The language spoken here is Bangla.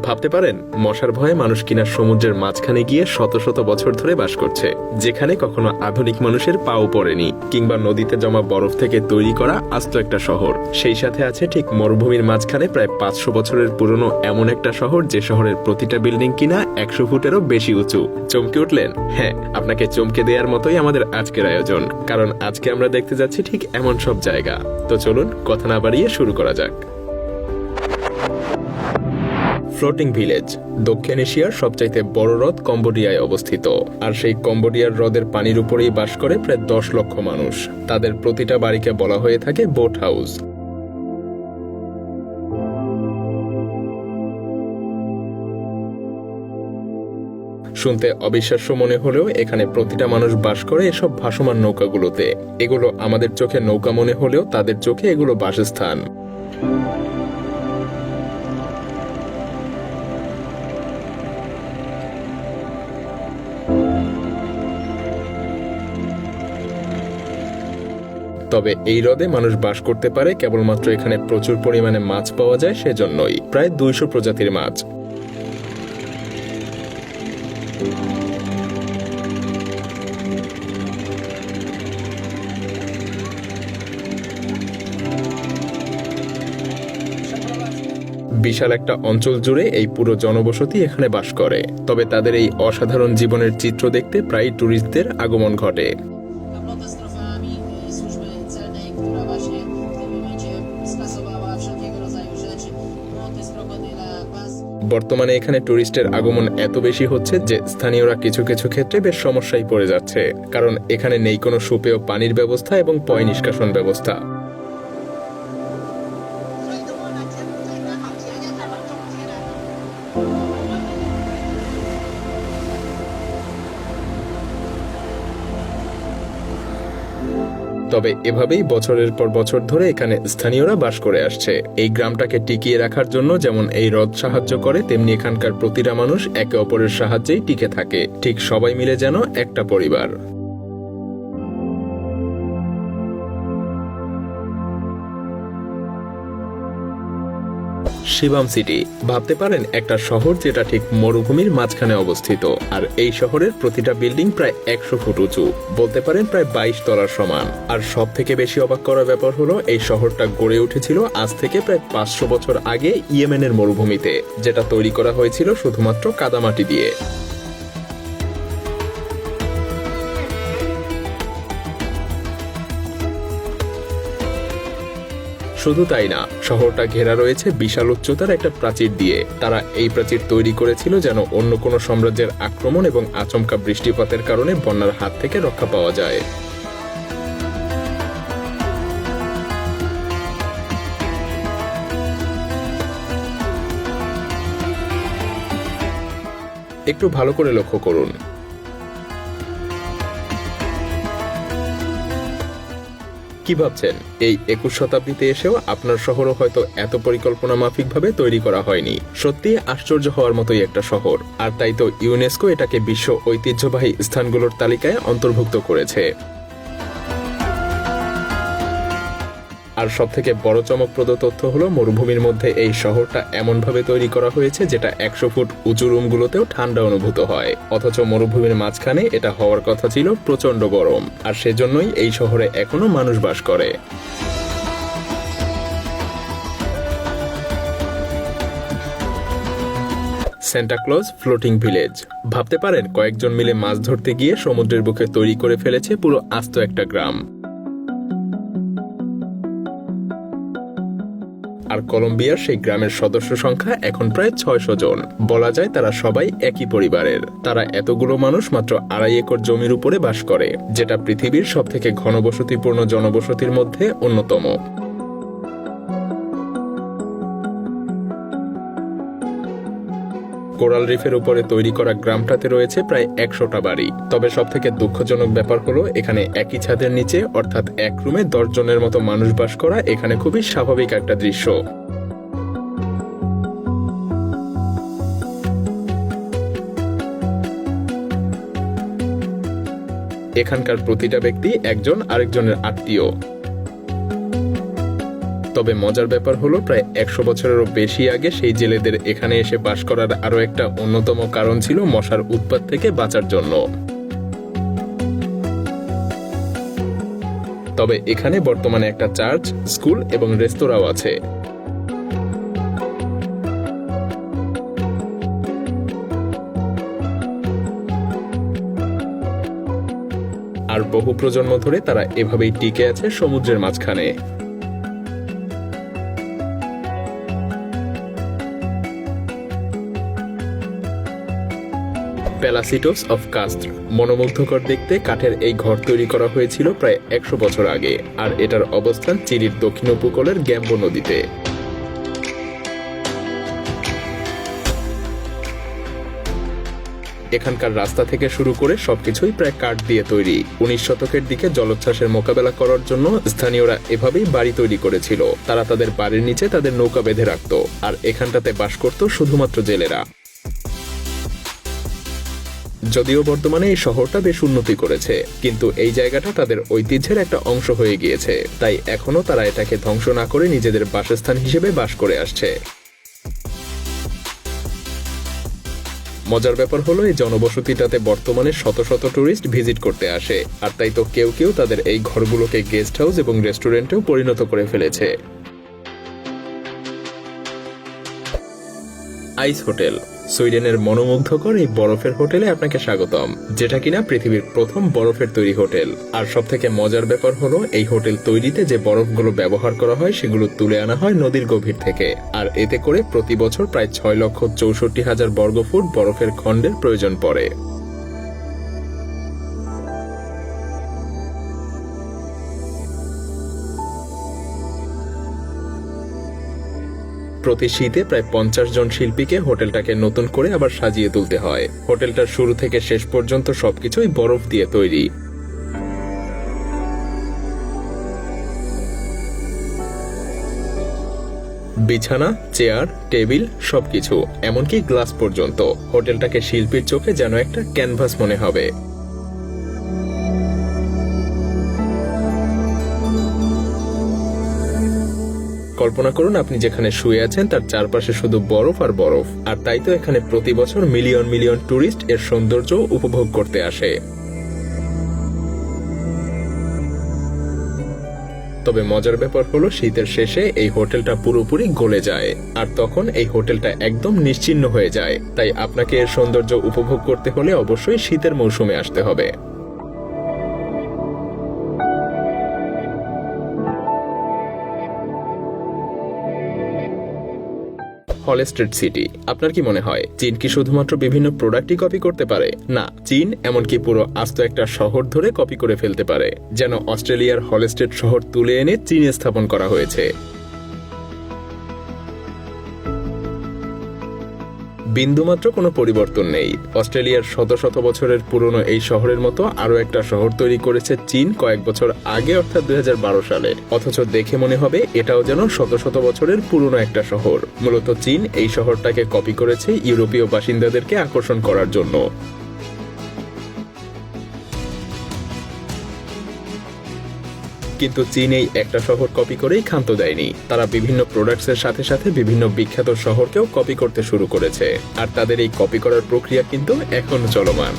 ভাবতে পারেন মশার ভয়ে মানুষ কিনা সমুদ্রের মাঝখানে গিয়ে শত শত বছর ধরে বাস করছে, যেখানে কখনো আধুনিক মানুষের পাও পড়েনি, কিংবা নদীতে জমা বরফ থেকে তৈরি করা আস্ত একটা শহর। সেই সাথে আছে ঠিক মরুভূমির মাঝখানে প্রায় 500 বছরের পুরনো এমন একটা শহর, যে শহরের প্রতিটা বিল্ডিং কিনা 100 ফুটেরও বেশি উঁচু। চমকে উঠলেন? হ্যাঁ, আপনাকে চমকে দেওয়ার মতোই আমাদের আজকের আয়োজন, কারণ আজকে আমরা দেখতে যাচ্ছি ঠিক এমন সব জায়গা। তো চলুন কথা না বাড়িয়ে শুরু করা যাক। ফ্লোটিং ভিলেজ দক্ষিণ এশিয়ার সবচাইতে বড় হ্রদ কম্বোডিয়ায় অবস্থিত, আর সেই কম্বোডিয়ার হ্রদের পানির উপরেই বাস করে প্রায় 10 লক্ষ মানুষ। তাদের প্রতিটা বাড়িকে বলা হয়ে থাকে বোট হাউস। শুনতে অবিশ্বাস্য মনে হলেও এখানে প্রতিটা মানুষ বাস করে এসব ভাসমান নৌকাগুলোতে। এগুলো আমাদের চোখে নৌকা মনে হলেও তাদের চোখে এগুলো বাসস্থান। তবে এই হ্রদে মানুষ বাস করতে পারে কেবলমাত্র এখানে প্রচুর পরিমাণে মাছ পাওয়া যায় সেজন্যই। প্রায় 200 প্রজাতির মাছ। বিশাল একটা অঞ্চল জুড়ে এই পুরো জনবসতি এখানে বাস করে। তবে তাদের এই অসাধারণ জীবনের চিত্র দেখতে প্রায় ট্যুরিস্টদের আগমন ঘটে। বর্তমানে এখানে ট্যুরিস্টের আগমন এত বেশি হচ্ছে যে স্থানীয়রা কিছু কিছু ক্ষেত্রে বেশ সমস্যায় পড়ে যাচ্ছে, কারণ এখানে নেই কোনো সুপেয় পানির ব্যবস্থা এবং পয় নিষ্কাশন ব্যবস্থা। তবে এভাবেই বছরের পর বছর ধরে এখানে স্থানীয়রা বাস করে আসছে। এই গ্রামটাকে টিকিয়ে রাখার জন্য যেমন এই হ্রদ সাহায্য করে, তেমনি এখানকার প্রতিটা মানুষ একে অপরের সাহায্যেই টিকে থাকে। ঠিক সবাই মিলে যেন একটা পরিবার। শিবাম সিটি ভাবতে পারেন একটা শহর যেটা ঠিক মরুভূমির মাঝখানে অবস্থিত, আর এই শহরের প্রতিটা বিল্ডিং প্রায় 100 ফুট উঁচু, বলতে পারেন প্রায় 22 তলার সমান। আর সব থেকে বেশি অবাক করার ব্যাপার হলো এই শহরটা গড়ে উঠেছিল আজ থেকে প্রায় 500 বছর আগে ইয়েমেনের মরুভূমিতে, যেটা তৈরি করা হয়েছিল শুধুমাত্র কাদামাটি দিয়ে। শুধু তাই না, শহরটা ঘেরা রয়েছে বিশাল উচ্চতার একটা প্রাচীর দিয়ে। তারা এই প্রাচীর তৈরি করেছিল যেন অন্য কোনো সাম্রাজ্যের আক্রমণ এবং আচমকা বৃষ্টিপাতের কারণে বন্যার হাত থেকে রক্ষা পাওয়া যায়। একটু ভালো করে লক্ষ্য করুন। কি ভাবছেন, এই 21 শতাব্দীতে এসেও আপনার শহরও হয়তো এত পরিকল্পনা মাফিকভাবে তৈরি করা হয়নি? সত্যি আশ্চর্য হওয়ার মতোই একটা শহর। আর তাই তো ইউনেস্কো এটাকে বিশ্ব ঐতিহ্যবাহী স্থানগুলোর তালিকায় অন্তর্ভুক্ত করেছে। আর সবথেকে বড় চমকপ্রদ তথ্য হলো মরুভূমির মধ্যে এই শহরটা এমনভাবে তৈরি করা হয়েছে যেটা 100 ফুট উঁচু রুমগুলোতেও ঠান্ডা অনুভূত হয়, অথচ মরুভূমির মাঝখানে এটা হওয়ার কথা ছিল প্রচন্ড গরম। আর সেজন্যই এই শহরে এখনো মানুষ বাস করে। সান্টা ক্লজ ফ্লোটিং ভিলেজ ভাবতে পারেন কয়েকজন মিলে মাছ ধরতে গিয়ে সমুদ্রের বুকে তৈরি করে ফেলেছে পুরো আস্ত একটা গ্রাম। আর কলম্বিয়ার সেই গ্রামের সদস্য সংখ্যা এখন প্রায় 600 জন। বলা যায় তারা সবাই একই পরিবারের। তারা এতগুলো মানুষ মাত্র 2.5 একর জমির উপরে বাস করে, যেটা পৃথিবীর সবথেকে ঘনবসতিপূর্ণ জনবসতির মধ্যে অন্যতম। কোরাল রিফের উপরে তৈরি করা গ্রামটাতে রয়েছে প্রায় 100টা বাড়ি। তবে সবথেকে দুঃখজনক ব্যাপার হলো এখানে একই ছাদের নিচে, অর্থাৎ এক রুমে 10 জনের মতো মানুষ বাস করা এখানে খুবই স্বাভাবিক একটা দৃশ্য। এখানকার প্রতিটা ব্যক্তি একজন আরেকজনের আত্মীয়। তবে মজার ব্যাপার হলো প্রায় 100 বছরেরও বেশি আগে সেই জেলেদের এখানে এসে বাস করার আরো একটা অন্যতম কারণ ছিল মশার উৎপাত থেকে বাঁচার জন্য। তবে এখানে বর্তমানে একটা চার্চ, স্কুল এবং রেস্তোরাঁও আছে। আর বহু প্রজন্ম ধরে তারা এভাবেই টিকে আছে সমুদ্রের মাঝখানে। প্যালাসিটোস অফ কাস্ত্র মনোমুগ্ধকর দেখতে কাঠের এই ঘর তৈরি করা হয়েছিল প্রায় 100 বছর আগে, আর এটার অবস্থান চিলির দক্ষিণ উপকূলের গ্যাম্বো নদীতে। এখানকার রাস্তা থেকে শুরু করে সবকিছুই প্রায় কাঠ দিয়ে তৈরি। 19 শতকের দিকে জলোচ্ছ্বাসের মোকাবেলা করার জন্য স্থানীয়রা এভাবেই বাড়ি তৈরি করেছিল। তারা তাদের বাড়ির নিচে তাদের নৌকা বেঁধে রাখত, আর এখানটাতে বাস করত শুধুমাত্র জেলেরা। যদিও বর্তমানে এই শহরটা বেশ উন্নতি করেছে, কিন্তু এই জায়গাটা তাদের ঐতিহ্যের একটা অংশ হয়ে গিয়েছে, তাই এখনো তারা এটাকে ধ্বংস না করে নিজেদের বাসস্থান হিসেবে বাস করে আসছে। মজার ব্যাপার হলো এই জনবসতিটাতে বর্তমানে শত শত টুরিস্ট ভিজিট করতে আসে, আর তাই তো কেউ কেউ তাদের এই ঘরগুলোকে গেস্ট হাউস এবং রেস্টুরেন্টেও পরিণত করে ফেলেছে। আইস হোটেল সুইডেনের মনোমুগ্ধকর এই বরফের হোটেলে আপনাকে স্বাগতম, যেটা কিনা পৃথিবীর প্রথম বরফের তৈরি হোটেল। আর সবথেকে মজার ব্যাপার হলো এই হোটেল তৈরিতে যে বরফগুলো ব্যবহার করা হয় সেগুলো তুলে আনা হয় নদীর গভীর থেকে, আর এতে করে প্রতি বছর প্রায় 6,64,000 বর্গফুট বরফের খণ্ডের প্রয়োজন পড়ে। প্রতি শীতে প্রায় 50 জন শিল্পীকে হোটেলটাকে নতুন করে আবার সাজিয়ে তুলতে হয়। হোটেলটার শুরু থেকে শেষ পর্যন্ত সবকিছুই বরফ দিয়ে তৈরি। বিছানা, চেয়ার, টেবিল সবকিছু, এমনকি গ্লাস পর্যন্ত। হোটেলটাকে শিল্পীর চোখে যেন একটা ক্যানভাস মনে হবে। কল্পনা করুন আপনি যেখানে শুয়ে আছেন তার চারপাশে শুধু বরফ আর বরফ, আর তাই তো এখানে প্রতি বছর মিলিয়ন মিলিয়ন টুরিস্ট এর সৌন্দর্য উপভোগ করতে আসে। তবে মজার ব্যাপার হলো শীতের শেষে এই হোটেলটা পুরোপুরি গলে যায়, আর তখন এই হোটেলটা একদম নিশ্চিহ্ন হয়ে যায়। তাই আপনাকে এর সৌন্দর্য উপভোগ করতে হলে অবশ্যই শীতের মৌসুমে আসতে হবে। হলস্টেড সিটি, আপনার কি মনে হয় চীন কি শুধুমাত্র বিভিন্ন প্রোডাক্টই কপি করতে পারে? না, চীন এমনকি পুরো আস্ত একটা শহর ধরে কপি করে ফেলতে পারে। যেন অস্ট্রেলিয়ার হলস্টেড শহর তুলে এনে চীনে স্থাপন করা হয়েছে। বিন্দুমাত্র কোনো পরিবর্তন নেই। অস্ট্রেলিয়ার শত শত বছরের পুরনো এই শহরের মতো আরো একটা শহর তৈরি করেছে চীন কয়েক বছর আগে, অর্থাৎ 2012 সালে। অথচ দেখে মনে হবে এটাও যেন শত শত বছরের পুরনো একটা শহর। মূলত চীন এই শহরটাকে কপি করেছে ইউরোপীয় বাসিন্দাদেরকে আকর্ষণ করার জন্য। কিন্তু চীন এই একটা শহর কপি করেই ক্ষান্ত দেয়নি। তারা বিভিন্ন প্রোডাক্টসের সাথে সাথে বিভিন্ন বিখ্যাত শহরকেও কপি করতে শুরু করেছে, আর তাদের এই কপি করার প্রক্রিয়া কিন্তু এখনো চলমান।